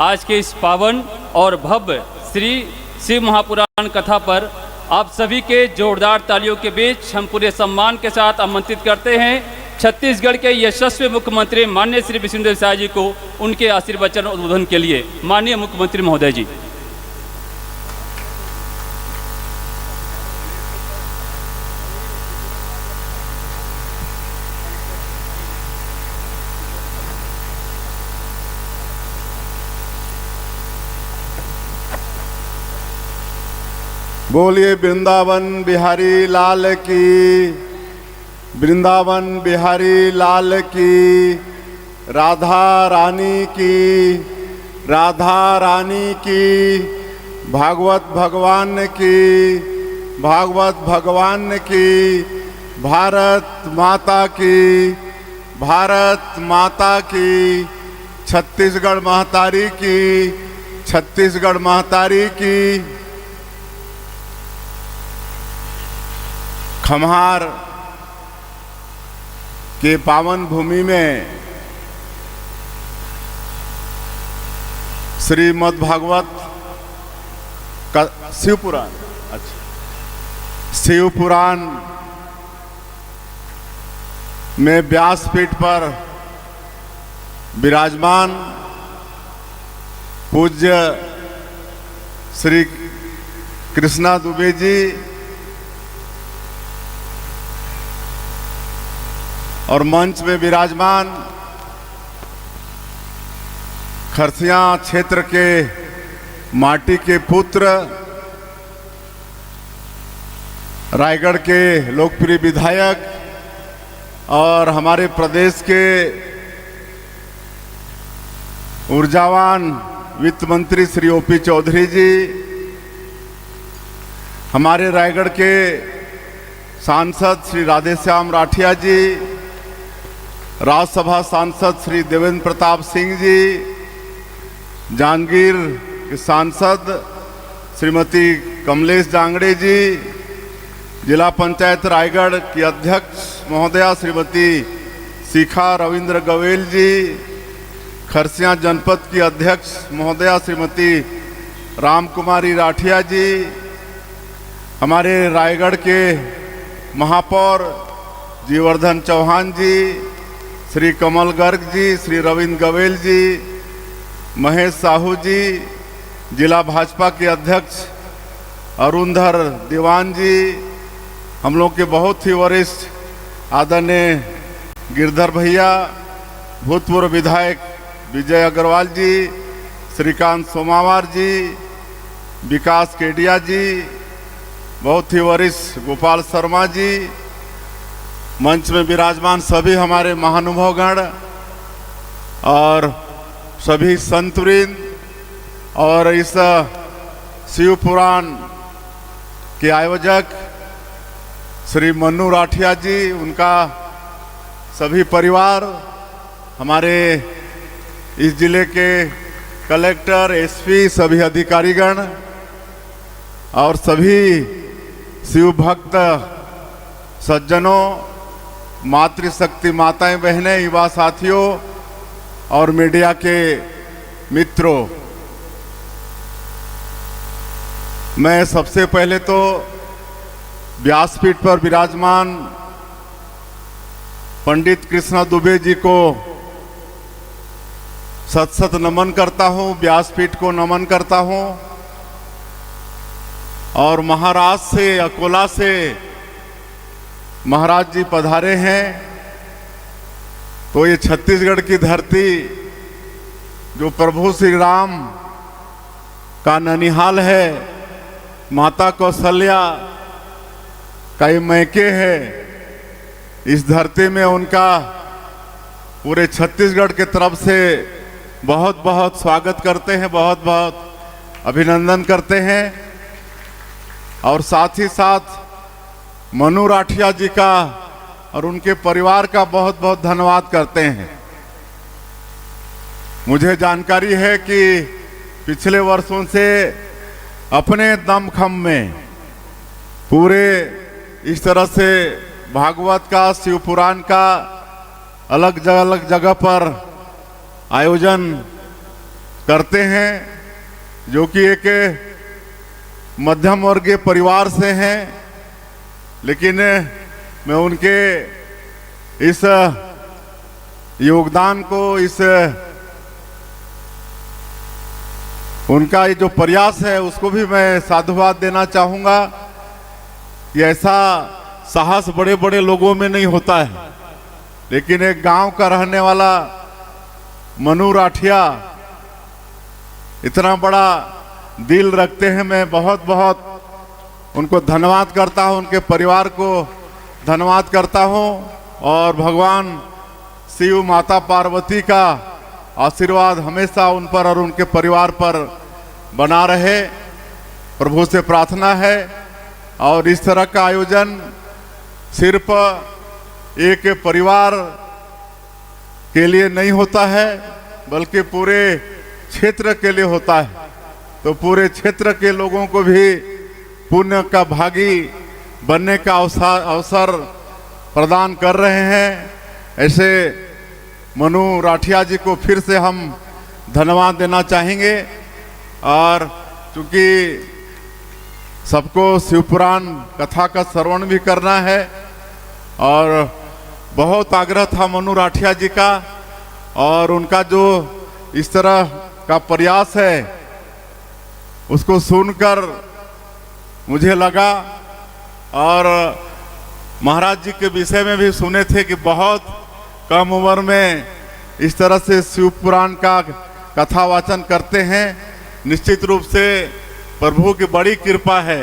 आज के इस पावन और भव्य श्री शिव महापुराण कथा पर आप सभी के जोरदार तालियों के बीच हम पूरे सम्मान के साथ आमंत्रित करते हैं छत्तीसगढ़ के यशस्वी मुख्यमंत्री माननीय श्री विष्णुदेव साय जी को उनके आशीर्वचन और उद्बोधन के लिए। माननीय मुख्यमंत्री महोदय जी। बोलिए वृंदावन बिहारी लाल की, वृंदावन बिहारी लाल की, राधा रानी की, राधा रानी की, भागवत भगवान की, भागवत भगवान की, भारत माता की, भारत माता की, छत्तीसगढ़ महतारी की, छत्तीसगढ़ महतारी की। खम्हार के पावन भूमि में श्रीमद् भागवत का शिव पुराण, शिव पुराण में व्यासपीठ पर विराजमान पूज्य श्री कृष्णा दुबे जी और मंच में विराजमान खरसिया क्षेत्र के माटी के पुत्र, रायगढ़ के लोकप्रिय विधायक और हमारे प्रदेश के ऊर्जावान वित्त मंत्री श्री ओपी चौधरी जी, हमारे रायगढ़ के सांसद श्री राधेश्याम राठिया जी, राज्यसभा सांसद श्री देवेंद्र प्रताप सिंह जी, जांजगीर के सांसद श्रीमती कमलेश जांगड़े जी, जिला पंचायत रायगढ़ की अध्यक्ष महोदया श्रीमती शिखा रविंद्र गवेल जी, खरसिया जनपद की अध्यक्ष महोदया श्रीमती रामकुमारी राठिया जी, हमारे रायगढ़ के महापौर जीवर्धन चौहान जी, श्री कमल गर्ग जी, श्री रविंद्र गवेल जी, महेश साहू जी, जिला भाजपा के अध्यक्ष अरुणधर दीवान जी, हम लोग के बहुत ही वरिष्ठ आदरणीय गिरधर भैया, भूतपूर्व विधायक विजय अग्रवाल जी, श्रीकांत सोमावार जी, विकास केडिया जी, बहुत ही वरिष्ठ गोपाल शर्मा जी, मंच में विराजमान सभी हमारे महानुभावगण और सभी संतवृंद और इस शिव पुराण के आयोजक श्री मन्नू राठिया जी, उनका सभी परिवार, हमारे इस जिले के कलेक्टर, एसपी, सभी अधिकारीगण और सभी शिव भक्त सज्जनों, मातृशक्ति माताएं, बहनें, युवा साथियों और मीडिया के मित्रों, मैं सबसे पहले तो व्यासपीठ पर विराजमान पंडित कृष्णा दुबे जी को सत सत नमन करता हूं, व्यासपीठ को नमन करता हूं और महाराष्ट्र से, अकोला से महाराज जी पधारे हैं। तो ये छत्तीसगढ़ की धरती जो प्रभु श्री राम का ननिहाल है, माता कौशल्या का ये मैके है, इस धरती में उनका पूरे छत्तीसगढ़ के तरफ से बहुत बहुत स्वागत करते हैं, बहुत बहुत अभिनंदन करते हैं और साथ ही साथ मनु राठिया जी का और उनके परिवार का बहुत बहुत धन्यवाद करते हैं। मुझे जानकारी है कि पिछले वर्षों से अपने दमखम में पूरे इस तरह से भागवत का, शिव पुराण का अलग जगह पर आयोजन करते हैं, जो कि एक मध्यम वर्गीय परिवार से हैं, लेकिन मैं उनके इस योगदान को, उनका ये जो प्रयास है उसको भी मैं साधुवाद देना चाहूँगा कि ऐसा साहस बड़े बड़े लोगों में नहीं होता है, लेकिन एक गांव का रहने वाला मनु राठिया इतना बड़ा दिल रखते हैं। मैं बहुत बहुत उनको धन्यवाद करता हूं, उनके परिवार को धन्यवाद करता हूं, और भगवान शिव माता पार्वती का आशीर्वाद हमेशा उन पर और उनके परिवार पर बना रहे, प्रभु से प्रार्थना है। और इस तरह का आयोजन सिर्फ एक परिवार के लिए नहीं होता है, बल्कि पूरे क्षेत्र के लिए होता है। तो पूरे क्षेत्र के लोगों को भी पुण्य का भागी बनने का अवसर प्रदान कर रहे हैं। ऐसे मनु राठिया जी को फिर से हम धन्यवाद देना चाहेंगे। और चूंकि सबको शिवपुराण कथा का श्रवण भी करना है, और बहुत आग्रह था मनु राठिया जी का, और उनका जो इस तरह का प्रयास है उसको सुनकर मुझे लगा, और महाराज जी के विषय में भी सुने थे कि बहुत कम उम्र में इस तरह से शिवपुराण का कथा वाचन करते हैं। निश्चित रूप से प्रभु की बड़ी कृपा है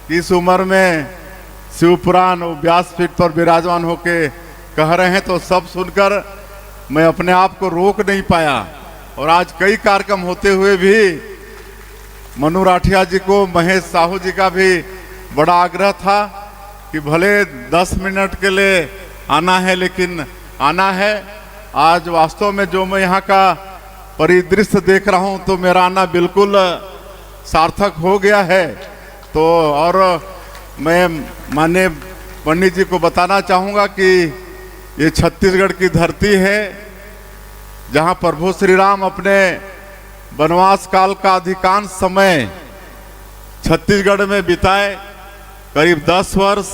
कि इस उम्र में शिवपुराण व्यासपीठ पर विराजमान होके कह रहे हैं। तो सब सुनकर मैं अपने आप को रोक नहीं पाया, और आज कई कार्यक्रम होते हुए भी मनु राठिया जी को, महेश साहू जी का भी बड़ा आग्रह था कि भले 10 मिनट के लिए आना है, लेकिन आना है। आज वास्तव में जो मैं यहाँ का परिदृश्य देख रहा हूँ, तो मेरा आना बिल्कुल सार्थक हो गया है। तो और मैं माननीय पंडित जी को बताना चाहूँगा कि ये छत्तीसगढ़ की धरती है, जहाँ प्रभु श्री राम अपने वनवास काल का अधिकांश समय छत्तीसगढ़ में बिताए, करीब 10 वर्ष।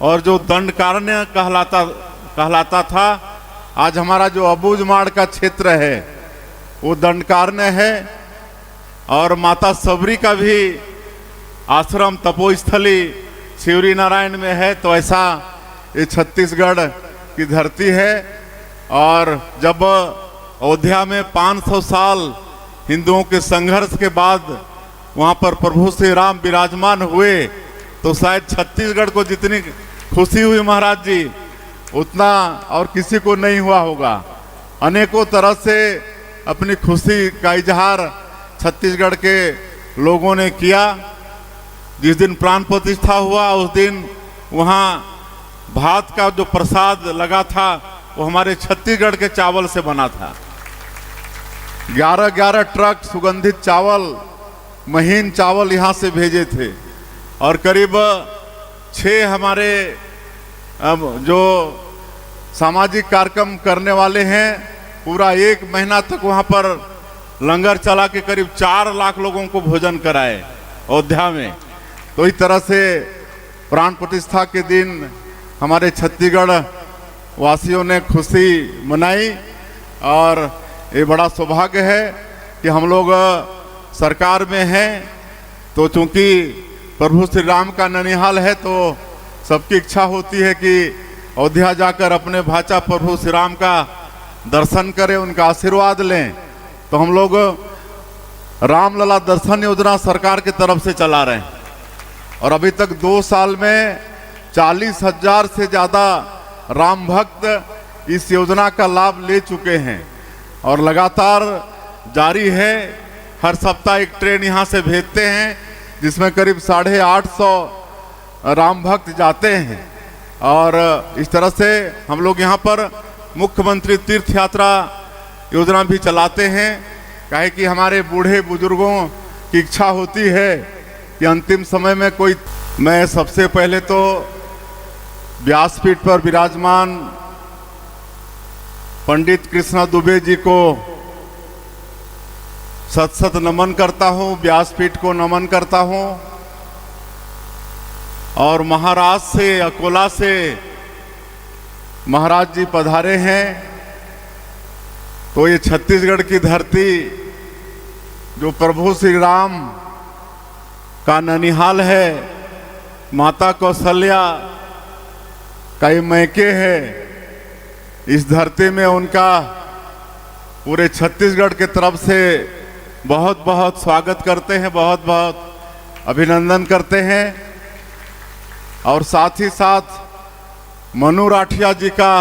और जो दंडकारण्य कहलाता था, आज हमारा जो अबूझमाड़ का क्षेत्र है वो दंडकारण्य है। और माता सबरी का भी आश्रम तपोस्थली शिवरी नारायण में है। तो ऐसा ये छत्तीसगढ़ की धरती है। और जब अयोध्या में 500 साल हिंदुओं के संघर्ष के बाद वहाँ पर प्रभु श्री राम विराजमान हुए, तो शायद छत्तीसगढ़ को जितनी खुशी हुई महाराज जी, उतना और किसी को नहीं हुआ होगा। अनेकों तरह से अपनी खुशी का इजहार छत्तीसगढ़ के लोगों ने किया। जिस दिन प्राण प्रतिष्ठा हुआ, उस दिन वहाँ भात का जो प्रसाद लगा था वो हमारे छत्तीसगढ़ के चावल से बना था। 11 ट्रक सुगंधित चावल, महीन चावल यहाँ से भेजे थे। और करीब 6 हमारे जो सामाजिक कार्यक्रम करने वाले हैं, पूरा 1 महीना तक वहाँ पर लंगर चला के करीब 4 लाख लोगों को भोजन कराए अयोध्या में। तो इस तरह से प्राण प्रतिष्ठा के दिन हमारे छत्तीसगढ़ वासियों ने खुशी मनाई। और ये बड़ा सौभाग्य है कि हम लोग सरकार में हैं। तो चूंकि प्रभु श्री राम का ननिहाल है, तो सबकी इच्छा होती है कि अयोध्या जाकर अपने भाचा प्रभु श्री राम का दर्शन करें, उनका आशीर्वाद लें। तो हम लोग रामलला दर्शन योजना सरकार की तरफ से चला रहे हैं, और अभी तक 2 साल में 40,000 से ज़्यादा राम भक्त इस योजना का लाभ ले चुके हैं, और लगातार जारी है। हर सप्ताह एक ट्रेन यहाँ से भेजते हैं, जिसमें करीब 850 राम भक्त जाते हैं। और इस तरह से हम लोग यहाँ पर मुख्यमंत्री तीर्थ यात्रा योजना भी चलाते हैं, काहे कि हमारे बूढ़े बुजुर्गों की इच्छा होती है कि अंतिम समय में कोई। मैं सबसे पहले तो व्यासपीठ पर विराजमान पंडित कृष्णा दुबे जी को सत सत नमन करता हूँ, व्यासपीठ को नमन करता हूँ। और महाराष्ट्र से, अकोला से महाराज जी पधारे हैं। तो ये छत्तीसगढ़ की धरती जो प्रभु श्री राम का ननिहाल है, माता कौशल्या का ये मैके है, इस धरती में उनका पूरे छत्तीसगढ़ के तरफ से बहुत बहुत स्वागत करते हैं, बहुत बहुत अभिनंदन करते हैं। और साथ ही साथ मनु राठिया जी का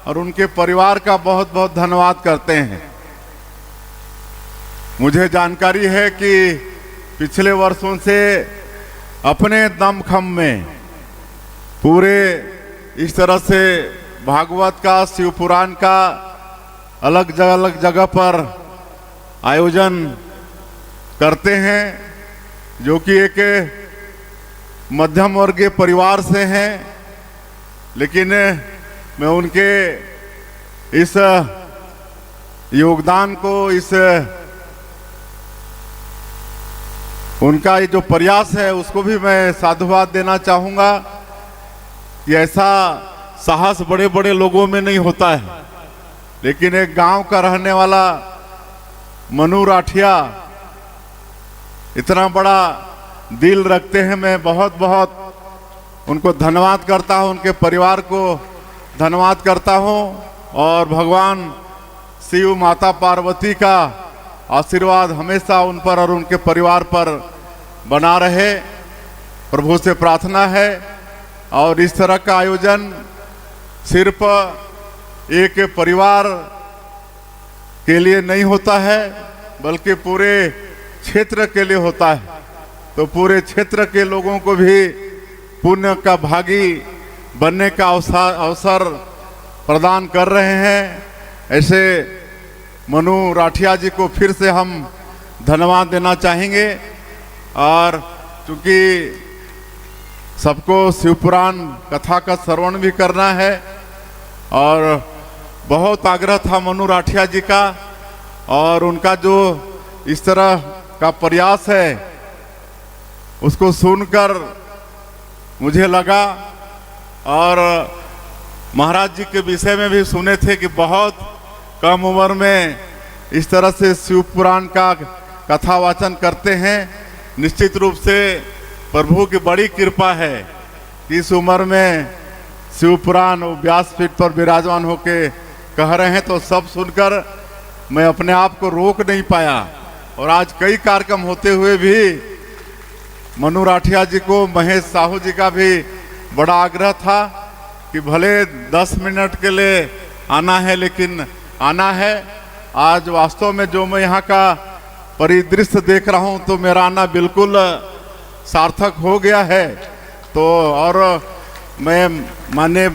और उनके परिवार का बहुत बहुत धन्यवाद करते हैं। मुझे जानकारी है कि पिछले वर्षों से अपने दमखम में पूरे इस तरह से भागवत का, शिव पुराण का अलग जगह पर आयोजन करते हैं, जो कि एक मध्यम वर्गीय परिवार से हैं। लेकिन मैं उनके इस योगदान को, उनका ये जो प्रयास है उसको भी मैं साधुवाद देना चाहूँगा कि ऐसा साहस बड़े बड़े लोगों में नहीं होता है। लेकिन एक गांव का रहने वाला मनु राठिया इतना बड़ा दिल रखते हैं। मैं बहुत बहुत उनको धन्यवाद करता हूं, उनके परिवार को धन्यवाद करता हूं। और भगवान शिव, माता पार्वती का आशीर्वाद हमेशा उन पर और उनके परिवार पर बना रहे, प्रभु से प्रार्थना है। और इस तरह का आयोजन सिर्फ एक परिवार के लिए नहीं होता है, बल्कि पूरे क्षेत्र के लिए होता है। तो पूरे क्षेत्र के लोगों को भी पुण्य का भागी बनने का अवसर प्रदान कर रहे हैं। ऐसे मनु राठिया जी को फिर से हम धन्यवाद देना चाहेंगे। और चूंकि सबको शिवपुराण कथा का श्रवण भी करना है और बहुत आग्रह था मनु राठिया जी का, और उनका जो इस तरह का प्रयास है उसको सुनकर मुझे लगा, और महाराज जी के विषय में भी सुने थे कि बहुत कम उम्र में इस तरह से शिव पुराण का कथा वाचन करते हैं। निश्चित रूप से प्रभु की बड़ी कृपा है कि इस उम्र में शिव पुराण व्यासपीठ पर विराजमान होके कह रहे हैं। तो सब सुनकर मैं अपने आप को रोक नहीं पाया, और आज कई कार्यक्रम होते हुए भी मनु राठिया जी को, महेश साहू जी का भी बड़ा आग्रह था कि भले 10 मिनट के लिए आना है, लेकिन आना है। आज वास्तव में जो मैं यहाँ का परिदृश्य देख रहा हूँ तो मेरा आना बिल्कुल सार्थक हो गया है। तो और मैं माननीय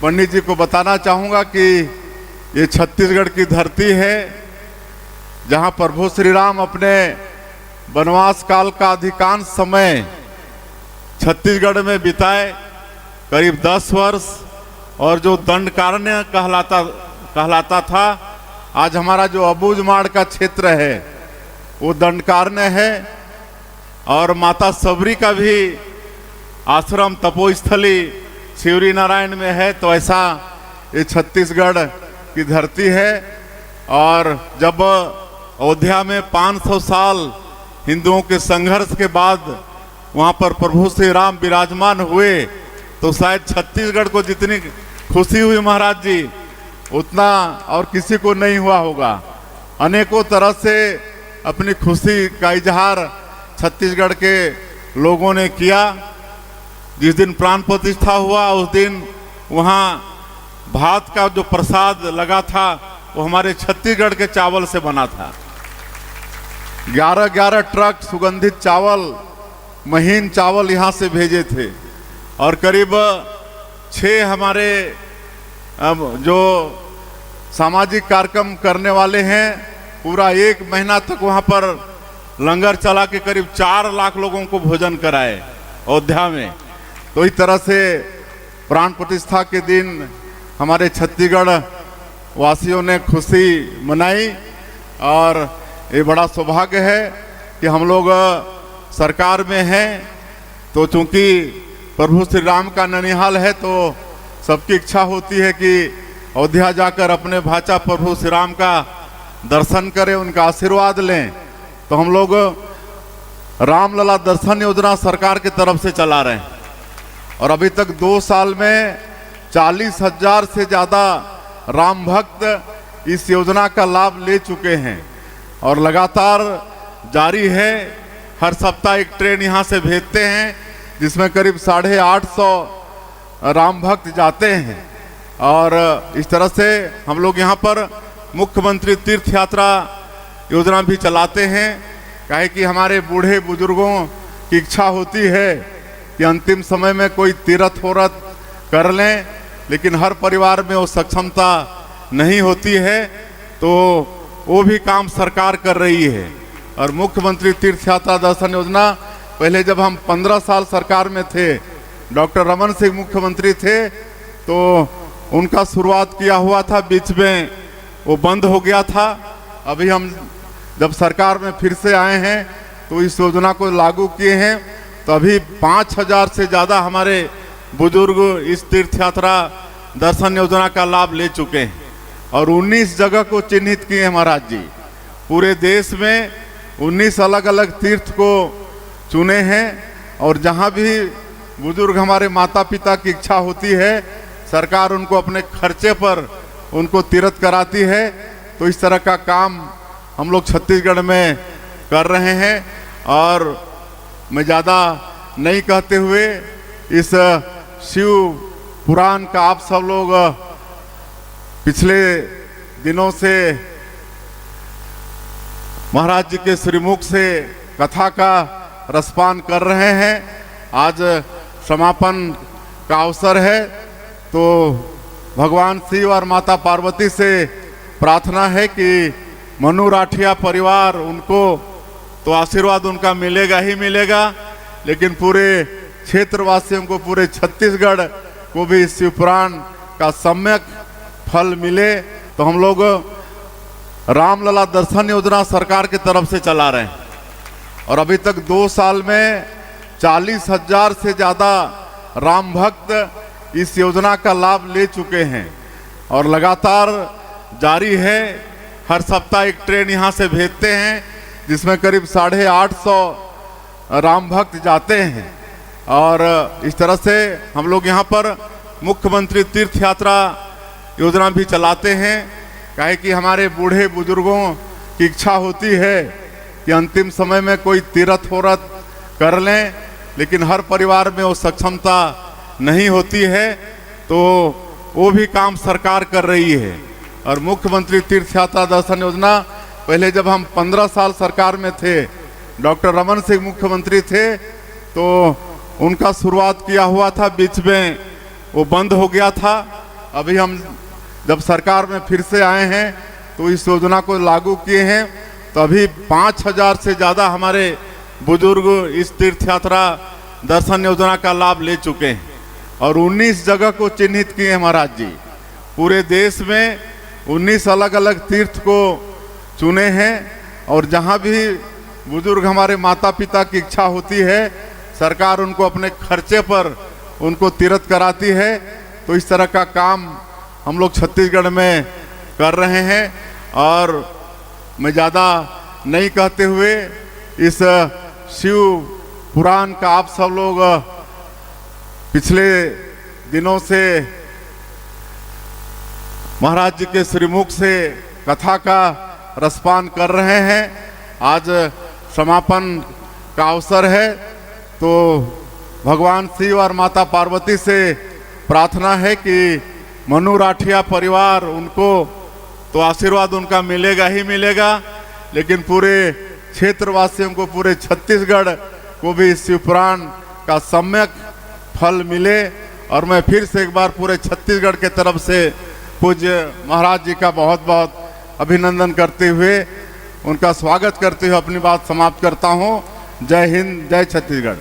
पंडित जी को बताना चाहूँगा कि ये छत्तीसगढ़ की धरती है, जहाँ प्रभु श्री राम अपने वनवास काल का अधिकांश समय छत्तीसगढ़ में बिताए, करीब 10 वर्ष। और जो दंडकारण्य कहलाता था, आज हमारा जो अबूझमाड़ का क्षेत्र है वो दंडकारण्य है। और माता सबरी का भी आश्रम, तपोस्थली शिवरी नारायण में है। तो ऐसा ये छत्तीसगढ़ की धरती है। और जब अयोध्या में 500 साल हिंदुओं के संघर्ष के बाद वहाँ पर प्रभु श्री राम विराजमान हुए, तो शायद छत्तीसगढ़ को जितनी खुशी हुई महाराज जी, उतना और किसी को नहीं हुआ होगा। अनेकों तरह से अपनी खुशी का इजहार छत्तीसगढ़ के लोगों ने किया। जिस दिन प्राण प्रतिष्ठा हुआ उस दिन वहाँ भात का जो प्रसाद लगा था वो हमारे छत्तीसगढ़ के चावल से बना था। 11 ट्रक सुगंधित चावल, महीन चावल यहाँ से भेजे थे। और करीब 6 हमारे जो सामाजिक कार्यक्रम करने वाले हैं, पूरा 1 महीना तक वहाँ पर लंगर चला के करीब 4 लाख लोगों को भोजन कराए अयोध्या में। तो इस तरह से प्राण प्रतिष्ठा के दिन हमारे छत्तीसगढ़ वासियों ने खुशी मनाई। और ये बड़ा सौभाग्य है कि हम लोग सरकार में हैं। तो चूंकि प्रभु श्री राम का ननिहाल है तो सबकी इच्छा होती है कि अयोध्या जाकर अपने भाचा प्रभु श्री राम का दर्शन करें, उनका आशीर्वाद लें। तो हम लोग रामलला दर्शन योजना सरकार की तरफ से चला रहे हैं और अभी तक 2 साल में 40,000 से ज़्यादा राम भक्त इस योजना का लाभ ले चुके हैं और लगातार जारी है। हर सप्ताह एक ट्रेन यहाँ से भेजते हैं जिसमें करीब 850 राम भक्त जाते हैं और इस तरह से हम लोग यहाँ पर मुख्यमंत्री तीर्थ यात्रा योजना भी चलाते हैं। काहे कि हमारे बूढ़े बुजुर्गों की इच्छा होती है कि अंतिम समय में कोई तीर्थ होरत कर लें, लेकिन हर परिवार में वो सक्षमता नहीं होती है, तो वो भी काम सरकार कर रही है। और मुख्यमंत्री तीर्थ यात्रा दर्शन योजना पहले जब हम 15 साल सरकार में थे, डॉक्टर रमन सिंह मुख्यमंत्री थे, तो उनका शुरुआत किया हुआ था, बीच में वो बंद हो गया था। अभी हम जब सरकार में फिर से आए हैं तो इस योजना को लागू किए हैं। तो अभी 5,000 से ज़्यादा हमारे बुजुर्ग इस तीर्थ यात्रा दर्शन योजना का लाभ ले चुके हैं और 19 जगह को चिन्हित किए हैं महाराज जी। पूरे देश में 19 अलग अलग तीर्थ को चुने हैं और जहाँ भी बुजुर्ग हमारे माता पिता की इच्छा होती है, सरकार उनको अपने खर्चे पर उनको तीर्थ कराती है। तो इस तरह का काम हम लोग छत्तीसगढ़ में कर रहे हैं और मैं ज़्यादा नहीं कहते हुए इस शिव पुराण का आप सब लोग पिछले दिनों से महाराज जी के श्रीमुख से कथा का रसपान कर रहे हैं। आज समापन का अवसर है, तो भगवान शिव और माता पार्वती से प्रार्थना है कि मनु राठिया परिवार, उनको तो आशीर्वाद उनका मिलेगा ही मिलेगा, लेकिन पूरे क्षेत्रवासियों को, पूरे छत्तीसगढ़ को भी इस शिव पुराण का सम्यक फल मिले। तो हम लोग रामलला दर्शन योजना सरकार की तरफ से चला रहे हैं और अभी तक 2 साल में 40,000 से ज़्यादा राम भक्त इस योजना का लाभ ले चुके हैं और लगातार जारी है। हर सप्ताह एक ट्रेन यहाँ से भेजते हैं जिसमें करीब 850 राम भक्त जाते हैं और इस तरह से हम लोग यहाँ पर मुख्यमंत्री तीर्थ यात्रा योजना भी चलाते हैं। काहे कि हमारे बूढ़े बुजुर्गों की इच्छा होती है कि अंतिम समय में कोई तीर्थ होरत कर लें, लेकिन हर परिवार में वो सक्षमता नहीं होती है, तो वो भी काम सरकार कर रही है। और मुख्यमंत्री तीर्थ यात्रा दर्शन योजना पहले जब हम 15 साल सरकार में थे, डॉक्टर रमन सिंह मुख्यमंत्री थे, तो उनका शुरुआत किया हुआ था, बीच में वो बंद हो गया था। अभी हम जब सरकार में फिर से आए हैं तो इस योजना को लागू किए हैं। तो अभी 5,000 से ज़्यादा हमारे बुजुर्ग इस तीर्थ यात्रा दर्शन योजना का लाभ ले चुके हैं और 19 जगह को चिन्हित किए हैं महाराज जी। पूरे देश में 19 अलग अलग तीर्थ को चुने हैं और जहाँ भी बुजुर्ग हमारे माता पिता की इच्छा होती है, सरकार उनको अपने खर्चे पर उनको तीर्थ कराती है। तो इस तरह का काम हम लोग छत्तीसगढ़ में कर रहे हैं और मैं ज़्यादा नहीं कहते हुए इस शिव पुराण का आप सब लोग पिछले दिनों से महाराज जी के श्रीमुख से कथा का रसपान कर रहे हैं। आज समापन का अवसर है, तो भगवान शिव और माता पार्वती से प्रार्थना है कि मनु राठिया परिवार, उनको तो आशीर्वाद उनका मिलेगा ही मिलेगा, लेकिन पूरे क्षेत्रवासियों को, पूरे छत्तीसगढ़ को भी इस शिव पुराण का सम्यक फल मिले। और मैं फिर से एक बार पूरे छत्तीसगढ़ के तरफ से पूज्य महाराज जी का बहुत बहुत अभिनंदन करते हुए, उनका स्वागत करते हुए अपनी बात समाप्त करता हूँ। जय हिंद, जय छत्तीसगढ़।